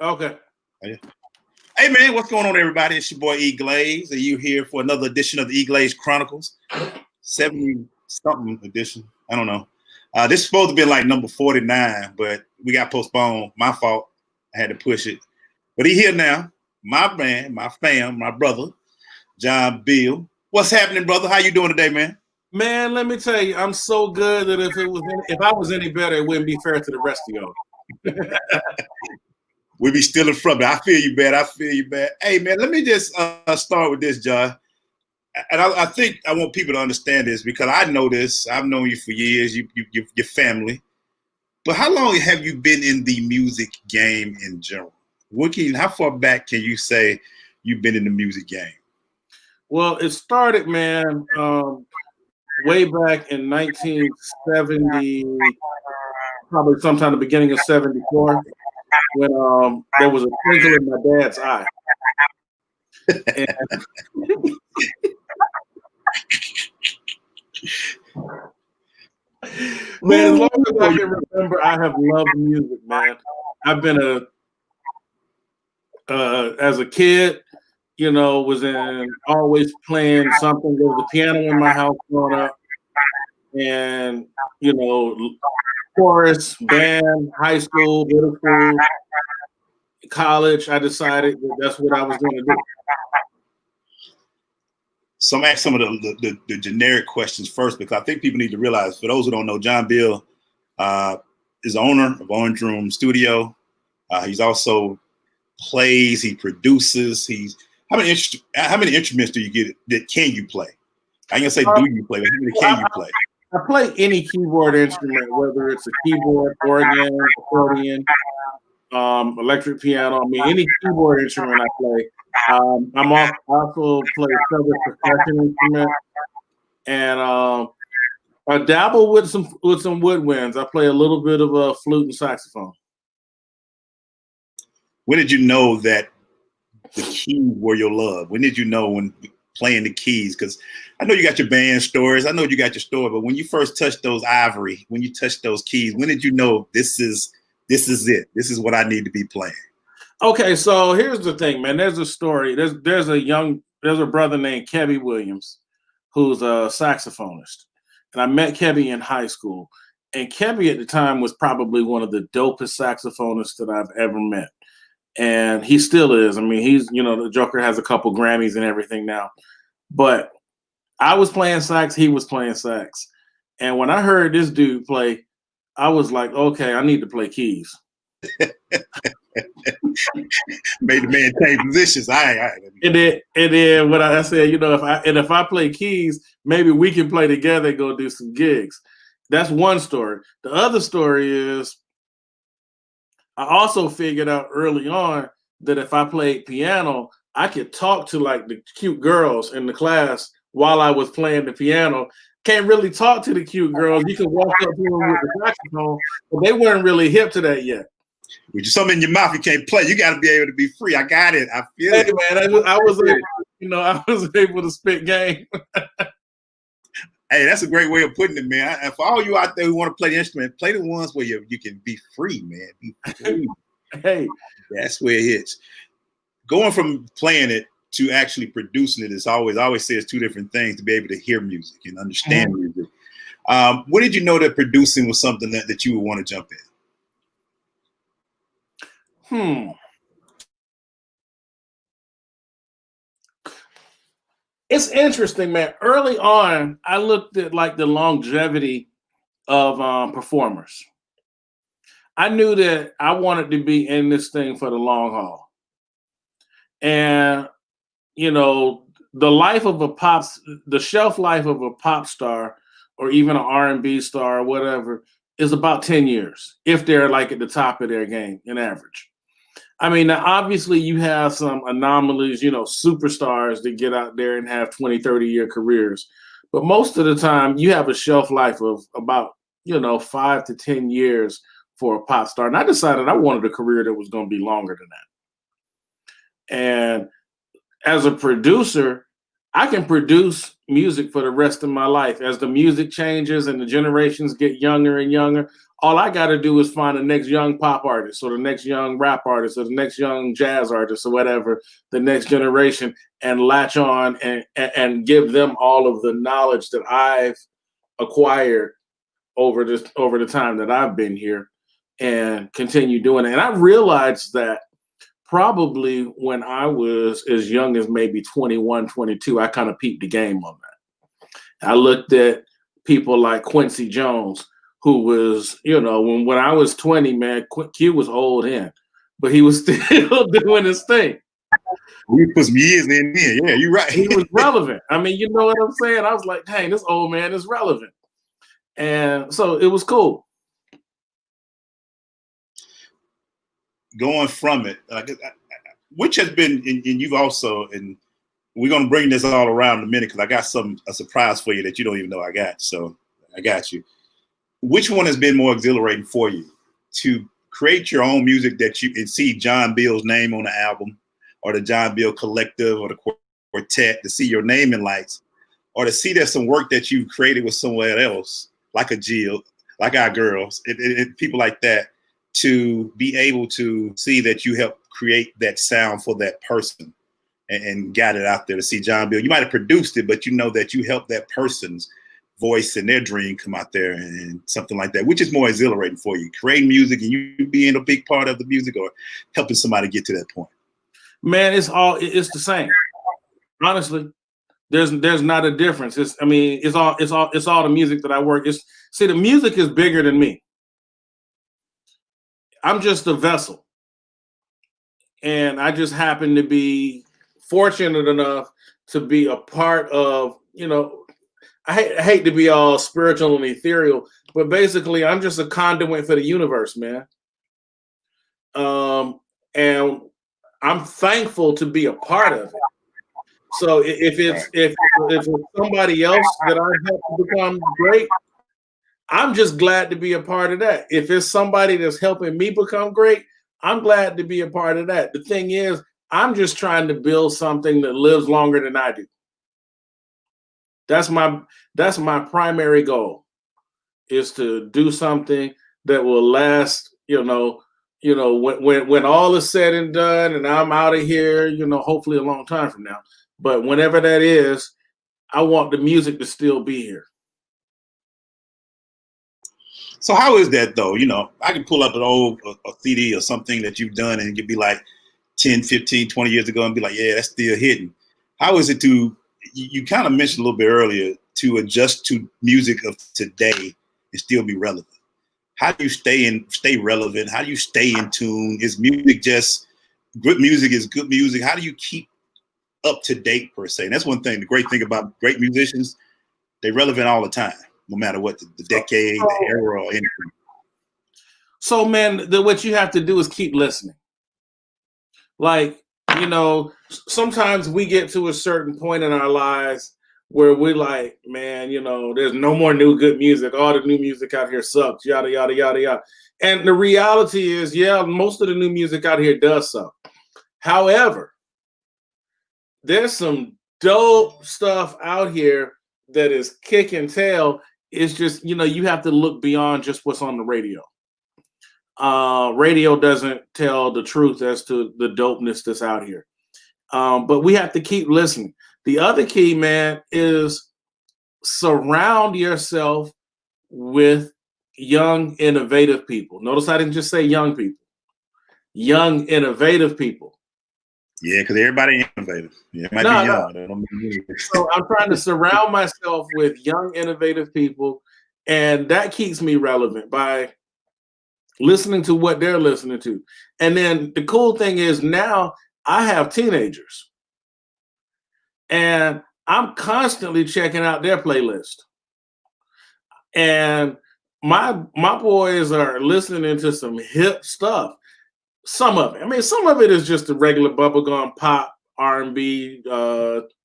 Okay. Hey man, what's going on, everybody? It's your boy EGlaze, and you here for another edition of the EGlaze Chronicles, 70-something edition. I don't know. This is supposed to be like number 49, but we got postponed. My fault. I had to push it. But he here now. My man, my fam, my brother, John Beal. What's happening, brother? How you doing today, man? Man, let me tell you, I'm so good that if I was any better, it wouldn't be fair to the rest of y'all. We be stealing from it. I feel you bad. Hey, man, let me just start with this, John. And I think I want people to understand this because I know this. I've known you for years, your family. But how long have you been in the music game in general? How far back can you say you've been in the music game? Well, it started, man, way back in 1970, probably sometime the beginning of 74. When there was a twinkle in my dad's eye. Man, as long as I can remember, I have loved music, man. I've been as a kid, was always playing something. There was a piano in my house growing up. And, chorus, band, high school, middle school, college, I decided that that's what I was going to do. So I'm asking some of the generic questions first because I think people need to realize, for those who don't know, John Beal is the owner of Orange Room Studio. He's also plays, he produces. How many instruments do you get that can you play? I ain't gonna say do you play, but how many can you play? I play any keyboard instrument, whether it's a keyboard, organ, accordion, electric piano. I mean, any keyboard instrument I play. I'm also play several percussion instruments, and I dabble with some woodwinds. I play a little bit of a flute and saxophone. When did you know that the keys were your love? When did you know when playing the keys? Because I know you got your band stories. I know you got your story, but when you first touched those ivory, when you touched those keys, when did you know this is it? This is what I need to be playing. Okay, so here's the thing, man. There's a story. There's a brother named Kebby Williams, who's a saxophonist. And I met Kebby in high school. And Kebby at the time was probably one of the dopest saxophonists that I've ever met. And he still is. I mean, he's, the Joker has a couple Grammys and everything now. But I was playing sax, he was playing sax. And when I heard this dude play, I was like, okay, I need to play keys. Made the man change positions. And then when I said, if I play keys, maybe we can play together and go do some gigs. That's one story. The other story is I also figured out early on that if I played piano, I could talk to like the cute girls in the class while I was playing the piano. Can't really talk to the cute girls. You can walk up to them with the saxophone, but they weren't really hip to that yet. With something in your mouth, you can't play. You got to be able to be free. I got it. I feel it. Man, I was able to spit game. Hey, that's a great way of putting it, man. And for all you out there who want to play the instrument, play the ones where you can be free, man. Be free. Hey, that's where it hits. Going from playing it to actually producing it is I always say it's two different things to be able to hear music and understand music. When did you know that producing was something that you would want to jump in? It's interesting, man. Early on, I looked at like the longevity of performers. I knew that I wanted to be in this thing for the long haul. And, the shelf life of a pop star or even an R&B star or whatever is about 10 years, if they're like at the top of their game in average. I mean, now obviously you have some anomalies, superstars that get out there and have 20, 30-year careers. But most of the time you have a shelf life of about, 5 to 10 years for a pop star. And I decided I wanted a career that was going to be longer than that. And as a producer, I can produce music for the rest of my life. As the music changes and the generations get younger and younger, all I got to do is find the next young pop artist or the next young rap artist or the next young jazz artist or whatever, the next generation, and latch on and give them all of the knowledge that I've acquired over the time that I've been here and continue doing it. And I realized that probably when I was as young as maybe 21, 22, I kind of peeped the game on that. I looked at people like Quincy Jones, who was, when I was 20, man, Q was old hen, but he was still doing his thing. We put some years in there. Yeah, you're right. He was relevant. I mean, you know what I'm saying? I was like, dang, this old man is relevant. And so it was cool. Going from it, which has been, and you've also, and we're going to bring this all around in a minute because I got a surprise for you that you don't even know I got. So I got you. Which one has been more exhilarating for you? To create your own music that you can see John Beal's name on the album, or the John Beal Collective, or the quartet, to see your name in lights, or to see there's some work that you created with someone else, like a Jill, like our girls, people like that, to be able to see that you helped create that sound for that person and got it out there to see John Beal. You might have produced it, but you know that you helped that person's voice and their dream come out there and something like that, which is more exhilarating for you, creating music and you being a big part of the music or helping somebody get to that point. Man, it's the same. Honestly, there's not a difference. It's all the music that I work. The music is bigger than me. I'm just a vessel. And I just happen to be fortunate enough to be a part of, I hate to be all spiritual and ethereal, but basically I'm just a conduit for the universe, man. And I'm thankful to be a part of it. So if it's somebody else that I help to become great, I'm just glad to be a part of that. If it's somebody that's helping me become great, I'm glad to be a part of that. The thing is, I'm just trying to build something that lives longer than I do. That's my primary goal, is to do something that will last, when all is said and done and I'm out of here, hopefully a long time from now. But whenever that is, I want the music to still be here. So how is that though? I can pull up an old a CD or something that you've done and it could be like 10, 15, 20 years ago and be like, yeah, that's still hitting. How is it you kind of mentioned a little bit earlier, to adjust to music of today and still be relevant? How do you stay relevant? How do you stay in tune? Is music just good music is good music? How do you keep up to date per se? And that's one thing, the great thing about great musicians, they're relevant all the time, no matter what the decade, the era, or anything. So, man, what you have to do is keep listening. Like, sometimes we get to a certain point in our lives where we're like, man, there's no more new good music. All the new music out here sucks, yada, yada, yada, yada. And the reality is, yeah, most of the new music out here does suck. However, there's some dope stuff out here that is kicking tail. It's just, you have to look beyond just what's on the radio. Radio doesn't tell the truth as to the dopeness that's out here. But we have to keep listening. The other key, man, is surround yourself with young, innovative people. Notice I didn't just say young people. Young, innovative people. Yeah, because everybody ain't innovative. Yeah, it might be young. So I'm trying to surround myself with young, innovative people, and that keeps me relevant by listening to what they're listening to. And then the cool thing is now I have teenagers, and I'm constantly checking out their playlist. And my boys are listening to some hip stuff. Some of it. Some of it is just the regular bubblegum pop, R&B,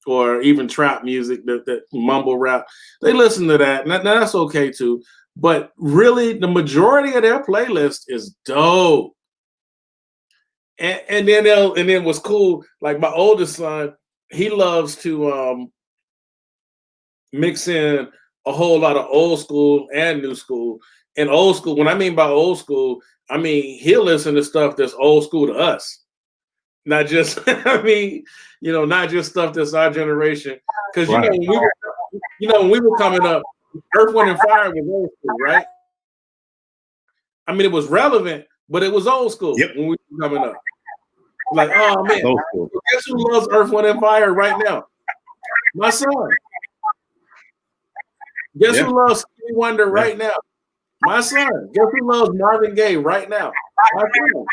or even trap music, that mumble rap. They listen to that, and that's okay too. But really, the majority of their playlist is dope. And then what's cool, like my oldest son, he loves to mix in a whole lot of old school and new school. And old school, when I mean by old school, I mean he'll listen to stuff that's old school to us, not just I mean, not just stuff that's our generation. Because Right. when we were coming up, Earth, Wind, and Fire was old school, right? I mean, it was relevant, but it was old school when we were coming up. Like, oh man, guess who loves Earth, Wind, and Fire right now? My son. Guess who loves Stevie Wonder right now? My son. Guess who loves Marvin Gaye right now? My son.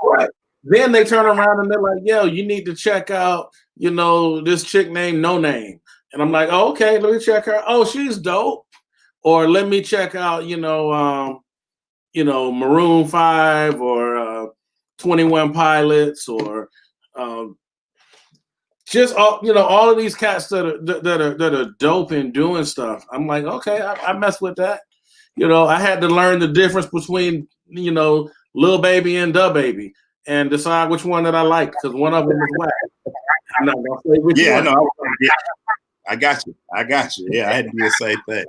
But then they turn around and they're like, yo, you need to check out, this chick named No Name. And I'm like, oh, okay, let me check her. Oh, she's dope. Or let me check out, Maroon 5 or 21 Pilots or just all of these cats that are dope and doing stuff. I'm like, okay, I mess with that. I had to learn the difference between Lil Baby and Da Baby and decide which one that I like because one of them is whack. I'm not gonna say which one. I know. I got you. Yeah, I had to do the same thing.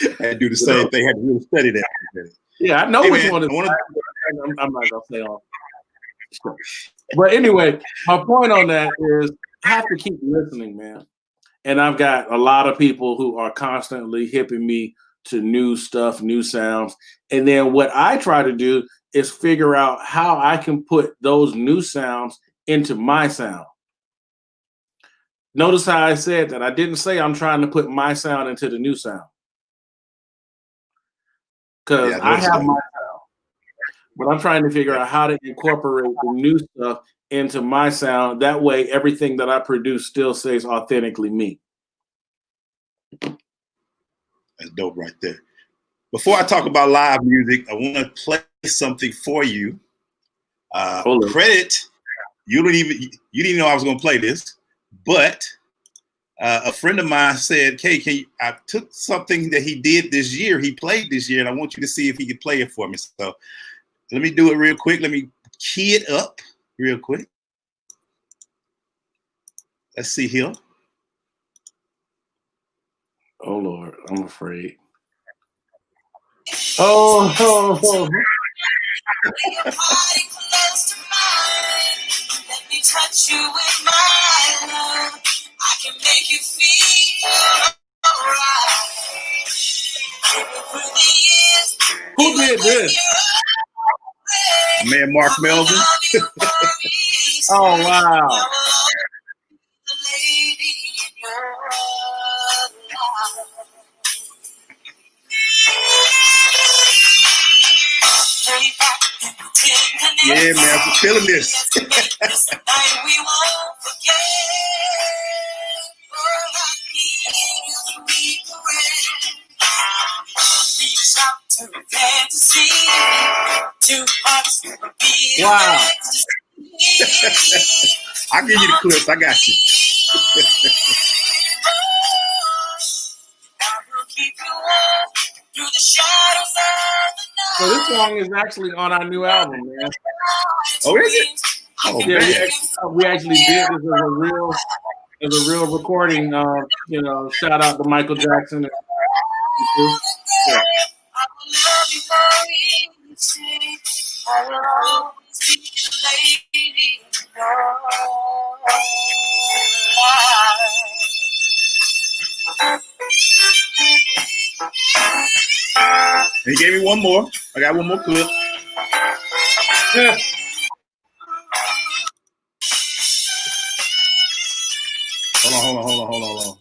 I had to do the same thing. I had to really study that. Yeah, I know which one is. I'm not gonna say all. But anyway, my point on that is I have to keep listening, man. And I've got a lot of people who are constantly hipping me to new stuff, new sounds. And then what I try to do is figure out how I can put those new sounds into my sound. Notice how I said that. I didn't say I'm trying to put my sound into the new sound. Because I have my sound. But I'm trying to figure out how to incorporate the new stuff into my sound. That way, everything that I produce still stays authentically me. That's dope right there. Before I talk about live music, I want to play something for you. Credit, you didn't even know I was going to play this, but a friend of mine said, "Hey, I took something that he did this year. He played this year, and I want you to see if he could play it for me." So let me do it real quick. Let me key it up real quick. Let's see here. Oh Lord, I'm afraid. Oh. Let me touch you with my love. I can make you feel alright. Who did this? Man, Mark Melvin. Oh wow. Yeah, man, I'm feeling this. Wow. I'll give you the clips. I got you. So this song is actually on our new album, man. Oh, is it? Oh, yeah, man. we actually did this as a real recording. Shout out to Michael Jackson. Yeah. He gave me one more. I got one more clip. Yeah. Hold on.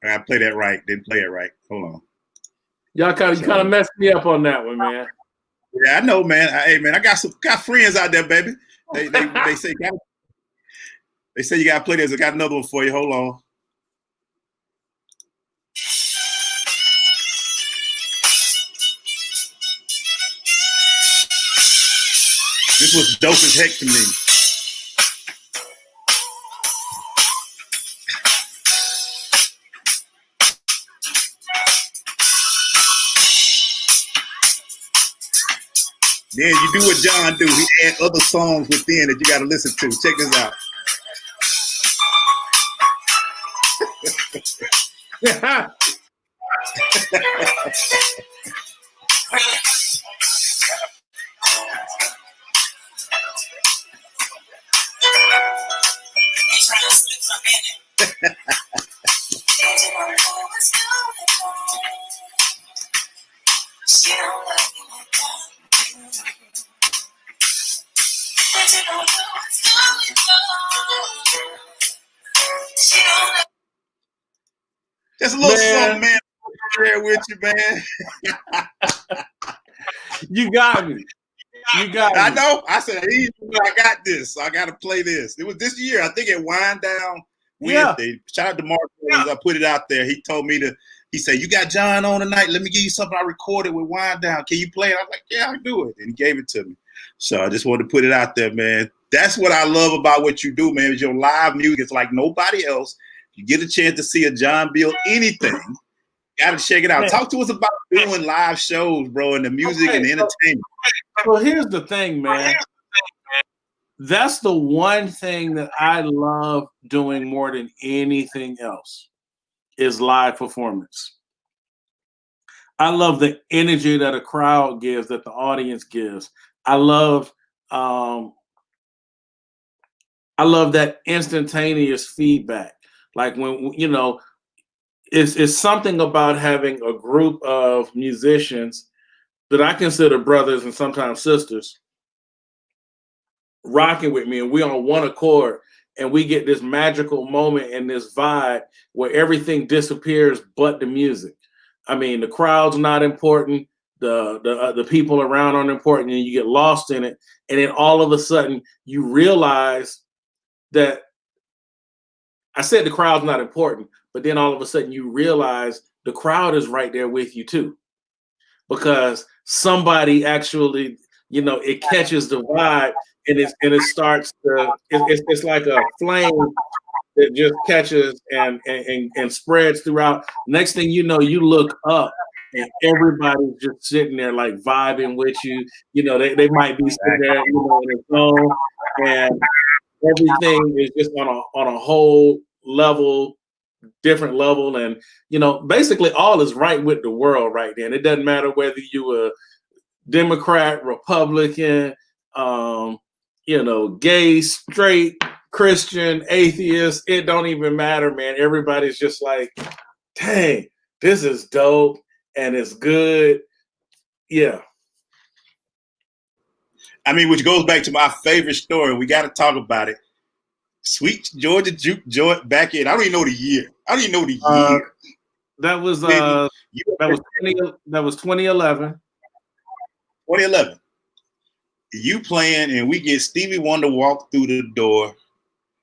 I gotta play that right. Didn't play it right. Hold on. You kind of messed me up on that one, man. Yeah, I know, man. Hey, man, I got friends out there, baby. They say you gotta play this. I got another one for you. Hold on. This was dope as heck to me. Then you do what John do. He add other songs within that you got to listen to. Check this out. Just a little something, man. Share with you, man. You got me. You got me. I know. I said, hey, I got this. I got to play this. It was this year. I think at Wind Down Wednesday. Yeah. Shout out to Mark. Yeah. I put it out there. He told me he said, you got John on tonight. Let me give you something I recorded with Wind Down. Can you play it? I was like, yeah, I'll do it. And he gave it to me. So I just wanted to put it out there, man. That's what I love about what you do, man, is your live music. It's like nobody else. You get a chance to see a John Beal anything. Got to check it out. Man. Talk to us about doing live shows, bro, and the music and the entertainment. Well, here's the thing, man. That's the one thing that I love doing more than anything else is live performance. I love the energy that a crowd gives, that the audience gives. I love that instantaneous feedback. Like when, you know, it's something about having a group of musicians that I consider brothers and sometimes sisters rocking with me, and we on one accord, and we get this magical moment and this vibe where everything disappears but the music. I mean, the crowd's not important, the people around aren't important, and you get lost in it, and then all of a sudden you realize that I said the crowd's not important, but then all of a sudden you realize the crowd is right there with you too, because somebody actually, you know, it catches the vibe, and it starts to, it's like a flame that just catches and spreads throughout. Next thing you know, you look up and everybody's just sitting there like vibing with you. You know, they might be sitting there, you know, in their phone, and everything is just on a whole level, different level. And, you know, basically all is right with the world right then. It doesn't matter whether you a Democrat, Republican, you know, gay, straight, Christian, atheist. It don't even matter, man. Everybody's just like, dang, this is dope and it's good. Yeah. I mean, which goes back to my favorite story. We got to talk about it. Sweet Georgia Juke Joy back in. I don't even know the year. That was 2011. 2011. You playing, and we get Stevie Wonder walk through the door.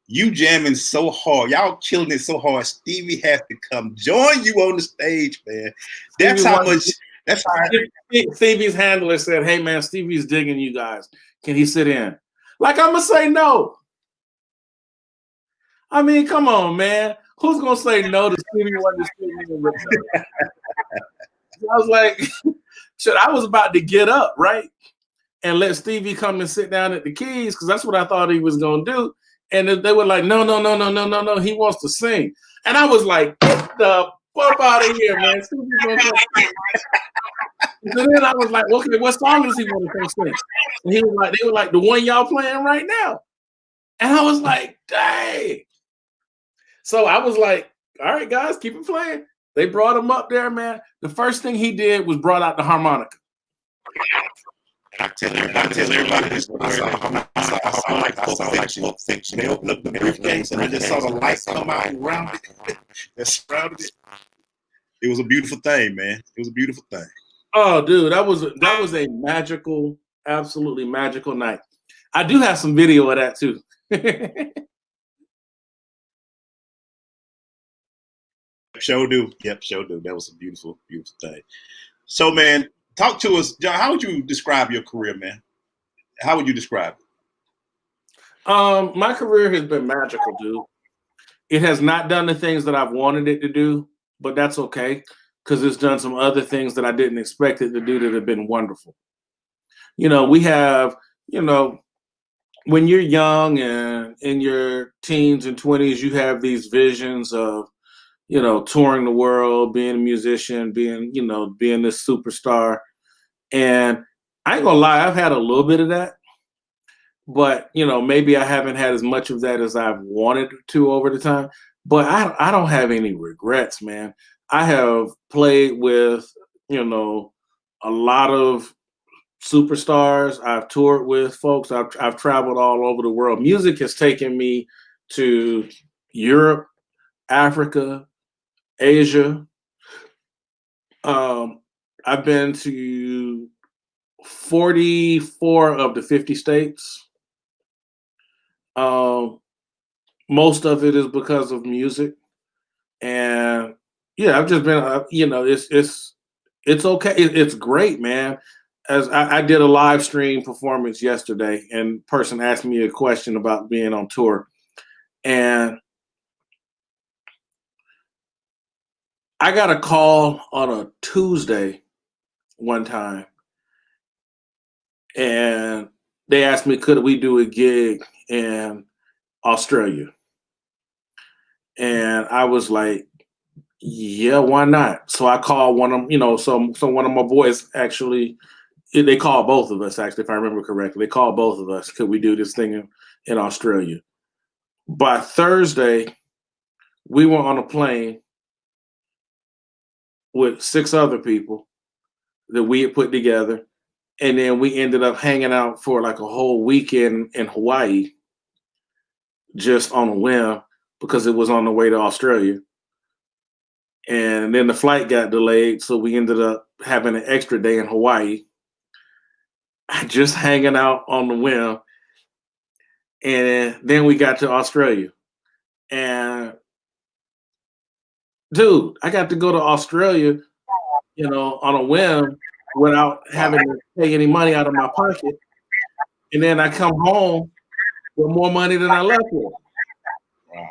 You jamming so hard. Y'all killing it so hard. Stevie has to come join you on the stage, man. That's how much. That's how. Stevie's handler said, "Hey, man, Stevie's digging you guys. Can he sit in?" Like, I'm gonna say no. I mean, come on, man. Who's gonna say no to Stevie Wonder sitting in with them? I was like, shit, I was about to get up, right? And let Stevie come and sit down at the keys, because that's what I thought he was gonna do. And they were like, no, he wants to sing. And I was like, get the fuck out of here, man. So then I was like, okay, what song does he want to sing? And he was like, they were like, the one y'all playing right now. And I was like, dang. So I was like, all right, guys, keep it playing. They brought him up there, man. The first thing he did was brought out the harmonica. I tell everybody this story. I saw like Pulp Fiction. They opened up the briefcase, and I just saw the lights come out around it. That surrounded it. It was a beautiful thing, man. It was a beautiful thing. Oh, dude, that was a magical, absolutely magical night. I do have some video of that too. Sure do. Yep, sure do. That was a beautiful, beautiful thing. So, man, talk to us, John. How would you describe your career, man? How would you describe it? My career has been magical, dude. It has not done the things that I've wanted it to do, but that's okay, because it's done some other things that I didn't expect it to do that have been wonderful. You know, we have, you know, when you're young and in your teens and 20s, you have these visions of, touring the world, being a musician, being this superstar. And I ain't gonna lie, I've had a little bit of that, but maybe I haven't had as much of that as I've wanted to over the time. But I don't have any regrets, man. I have played with, a lot of superstars. I've toured with folks. I've traveled all over the world. Music has taken me to Europe, Africa, Asia. I've been to 44 of the 50 states. Most of it is because of music, and yeah, I've just been, it's okay. It's great, man. As I did a live stream performance yesterday, and person asked me a question about being on tour, and I got a call on a Tuesday one time, and they asked me, could we do a gig in Australia? And I was like, yeah, why not? So I called one of them, so one of my boys actually, they called both of us, actually, if I remember correctly. They called both of us, could we do this thing in Australia? By Thursday, we were on a plane with 6 other people that we had put together. And then we ended up hanging out for like a whole weekend in Hawaii, just on a whim, because it was on the way to Australia. And then the flight got delayed, so we ended up having an extra day in Hawaii, just hanging out on the whim. And then we got to Australia. And dude, I got to go to Australia, on a whim without having to pay any money out of my pocket. And then I come home with more money than I left with. Wow.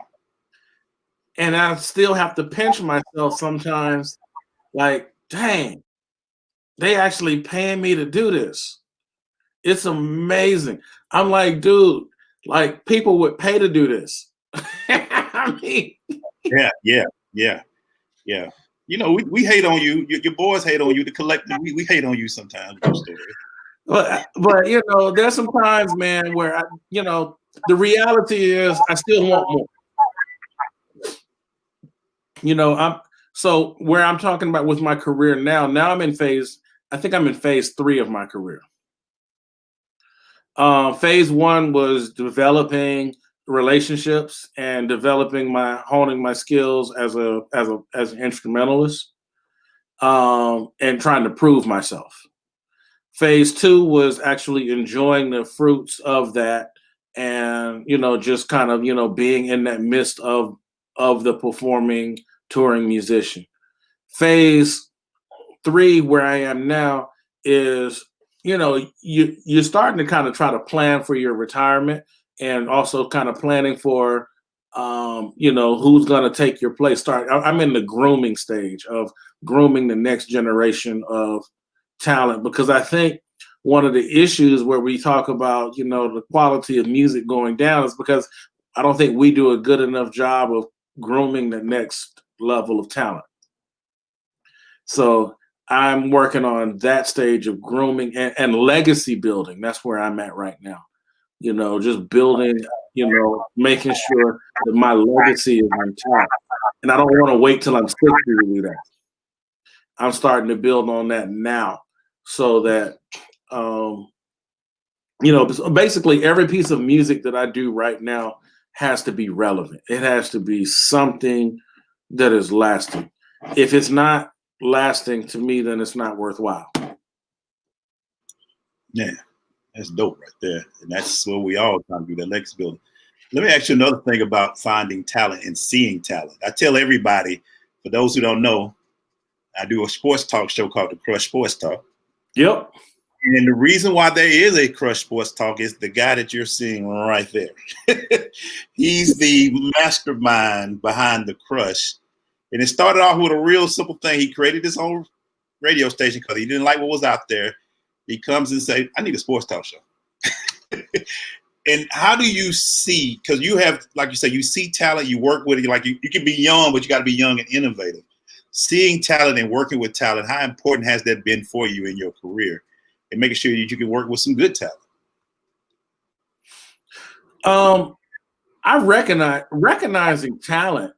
And I still have to pinch myself sometimes, like, dang, they actually paying me to do this. It's amazing. I'm like, dude, like people would pay to do this. I mean, yeah. We hate on you. Your boys hate on you. The collective, we hate on you sometimes with your story. but there's some times, man, where the reality is I still want more. So where I'm talking about with my career now I'm in phase 3 of my career. Phase 1 was developing relationships and honing my skills as an instrumentalist, and trying to prove myself. Phase 2 was actually enjoying the fruits of that, and just kind of being in that midst of the performing, touring musician. Phase 3, where I am now, is you're starting to kind of try to plan for your retirement, and also kind of planning for who's going to take your place. I'm in the grooming stage of grooming the next generation of talent, because I think one of the issues where we talk about the quality of music going down is because I don't think we do a good enough job of grooming the next level of talent. So I'm working on that stage of grooming and legacy building. That's where I'm at right now. Just building, making sure that my legacy is intact. And I don't want to wait till I'm 60 to do that. I'm starting to build on that now, so that, basically every piece of music that I do right now has to be relevant. It has to be something that is lasting. If it's not lasting to me, then it's not worthwhile. Yeah, that's dope right there. And that's what we all trying to do, that legacy building. Let me ask you another thing about finding talent and seeing talent. I tell everybody, for those who don't know, I do a sports talk show called the Crush Sports Talk. Yep. And the reason why there is a Crush Sports Talk is the guy that you're seeing right there. He's the mastermind behind the Crush. And it started off with a real simple thing. He created his own radio station because he didn't like what was out there. He comes and says, I need a sports talk show. And how do you see, because you have, like you said, you see talent, you work with it, like you can be young, but you got to be young and innovative. Seeing talent and working with talent, how important has that been for you in your career and making sure that you can work with some good talent? I recognizing talent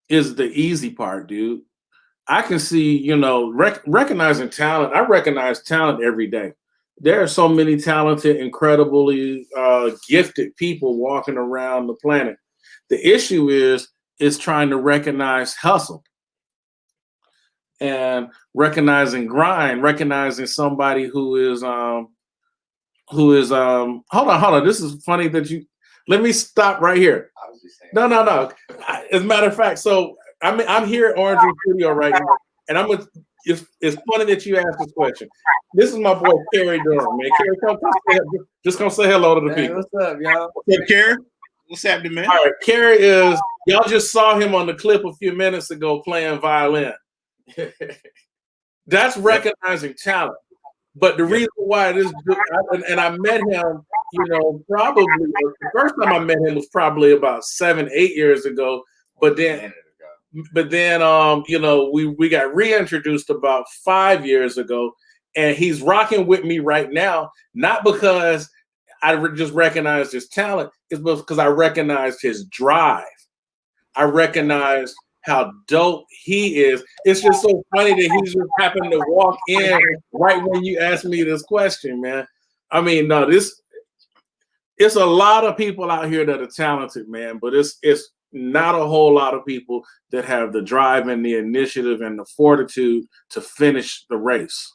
is the easy part, dude. I can see, recognizing talent. I recognize talent every day. There are so many talented, incredibly gifted people walking around the planet. The issue is trying to recognize hustle and recognizing grind, recognizing somebody who is hold on. This is funny that you let me stop right here. No. As a matter of fact, so I'm here at Orange Studio right now, and it's funny that you asked this question. This is my boy Kerry Durham, man. Kerry, just come say hello to the people. What's up, y'all? Hey, Kerry, what's happening, man? All right, Kerry y'all just saw him on the clip a few minutes ago playing violin. That's recognizing talent. But the reason why it is, and I met him, probably the first time I met him was probably about 7-8 years ago. But then, we got reintroduced about 5 years ago, and he's rocking with me right now. Not because I just recognized his talent, it's because I recognized his drive. I recognized how dope he is. It's just so funny that he just happened to walk in right when you asked me this question, man. I mean, no, it's a lot of people out here that are talented, man, but it's not a whole lot of people that have the drive and the initiative and the fortitude to finish the race.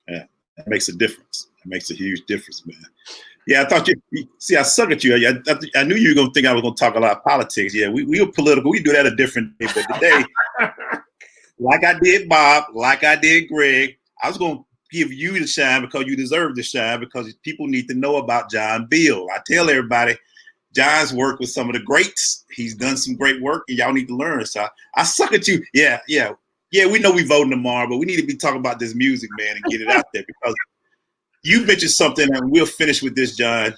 Yeah, that makes a difference. It makes a huge difference, man. Yeah, I thought I suck at you. I knew you were going to think I was going to talk a lot of politics. Yeah, we were political. We do that a different day. But today, like I did Bob, like I did Greg, I was going to give you the shine because you deserve the shine because people need to know about John Beal. I tell everybody, John's worked with some of the greats. He's done some great work, and y'all need to learn. So I suck at you. Yeah, we know we voting tomorrow, but we need to be talking about this music, man, and get it out there because you mentioned something, and we'll finish with this, John.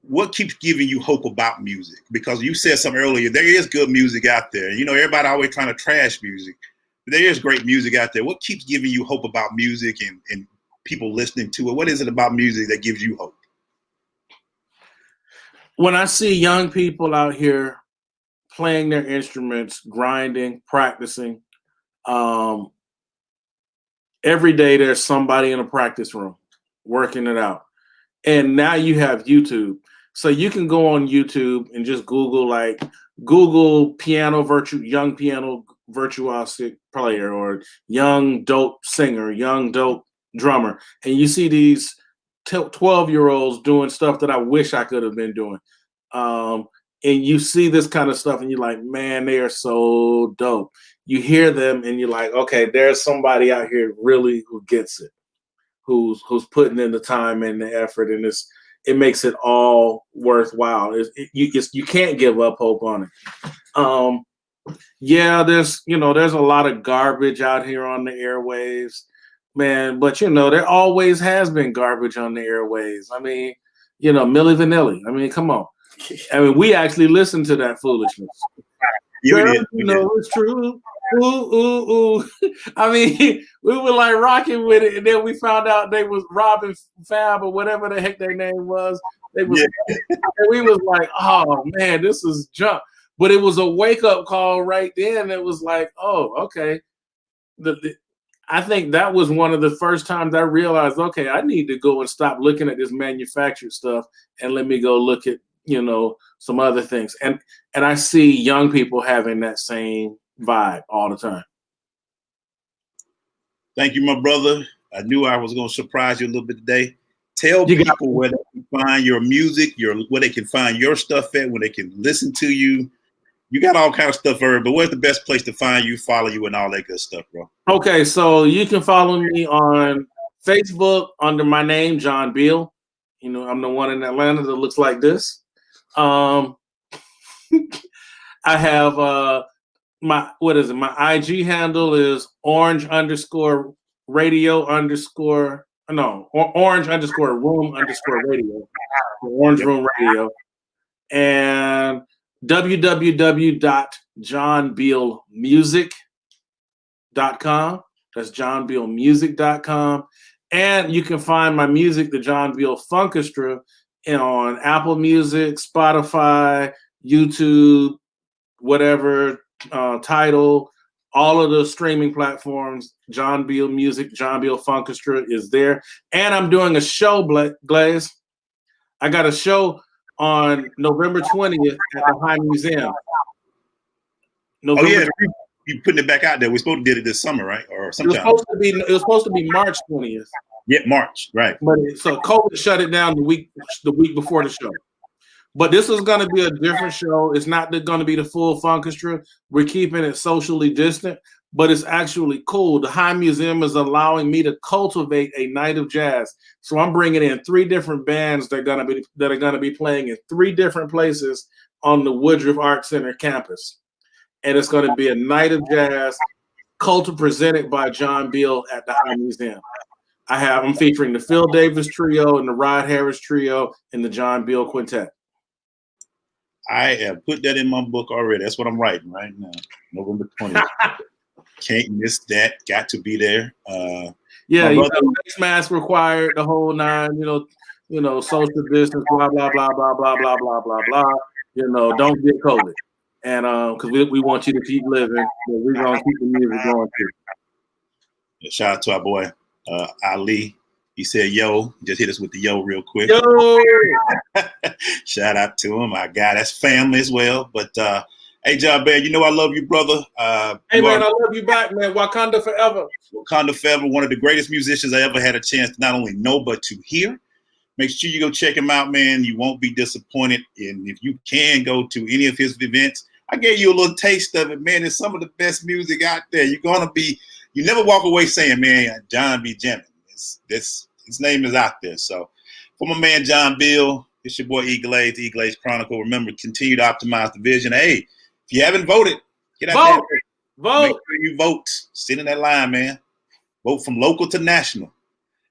What keeps giving you hope about music? Because you said something earlier, there is good music out there. Everybody always trying to trash music. But there is great music out there. What keeps giving you hope about music and people listening to it? What is it about music that gives you hope? When I see young people out here playing their instruments, grinding, practicing, every day there's somebody in a practice room working it out. And now you have YouTube. So you can go on YouTube and just Google young piano virtuosic player or young dope singer, young dope drummer. And you see these 12-year-olds doing stuff that I wish I could have been doing. And you see this kind of stuff and you're like, man, they are so dope. You hear them and you're like, okay, there's somebody out here really who gets it, who's putting in the time and the effort, and it makes it all worthwhile. You can't give up hope on it. There's a lot of garbage out here on the airwaves, man, but there always has been garbage on the airwaves. I mean, Milli Vanilli. I mean, come on. I mean, we actually listened to that foolishness. It's true. Ooh. I mean, we were like rocking with it, and then we found out they was Robin Fab or whatever the heck their name was. And we was like, oh man, this is junk. But it was a wake-up call right then. It was like, oh, okay. I think that was one of the first times I realized, okay, I need to go and stop looking at this manufactured stuff and let me go look at, some other things. And I see young people having that same vibe all the time. Thank you, my brother. I knew I was going to surprise you a little bit today. Tell people where they can find your music, where they can find your stuff at, where they can listen to you. You got all kinds of stuff, but where's the best place to find you, follow you, and all that good stuff, bro? Okay, so you can follow me on Facebook under my name, John Beal. I'm the one in Atlanta that looks like this. I have my IG handle is orange_radio_ No, Orange underscore Room underscore Radio. Orange Room Radio. And www.johnbealmusic.com. That's johnbealmusic.com. And you can find my music, the John Beal Funkestra, on Apple Music, Spotify, YouTube, whatever, Tidal, all of the streaming platforms. John Beal Music, John Beal Funkestra is there. And I'm doing a show, Glaze. I got a show on November 20th at the High Museum. November you putting it back out there. We're supposed to did it this summer, right? Or sometime. It was supposed to be March 20th. Yeah, March, right. But so COVID shut it down the week before the show. But this is going to be a different show. It's not going to be the full Funkestra. We're keeping it socially distant, but it's actually cool. The High Museum is allowing me to cultivate a night of jazz. So I'm bringing in 3 different bands that are going to be playing in 3 different places on the Woodruff Art Center campus. And it's going to be a night of jazz presented by John Beal at the High Museum. I'm featuring the Phil Davis Trio and the Rod Harris Trio and the John Beal Quintet. I have put that in my book already. That's what I'm writing right now. November 20th. Can't miss that. Got to be there. Yeah, face mask required, the whole 9. Social distance, blah blah blah blah blah blah blah blah blah. Don't get COVID, and because we want you to keep living, we're gonna keep the music going too. Yeah, shout out to our boy Ali. He said, "Yo," just hit us with the yo real quick. Yo. Shout out to him, our guy. That's family as well. But hey, John Beal, I love you, brother. Hey, man, I love you back, man. Wakanda forever. Wakanda forever. One of the greatest musicians I ever had a chance to not only know but to hear. Make sure you go check him out, man. You won't be disappointed. And if you can go to any of his events, I gave you a little taste of it, man. It's some of the best music out there. You never walk away saying, man, John be jamming. His name is out there. So for my man John Beal, it's your boy EGlaze, EGlaze Chronicle. Remember, continue to optimize the vision. Hey, if you haven't voted, get out there. Vote. Make sure you vote. Sit in that line, man. Vote from local to national.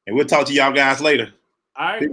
And we'll talk to y'all guys later. All right.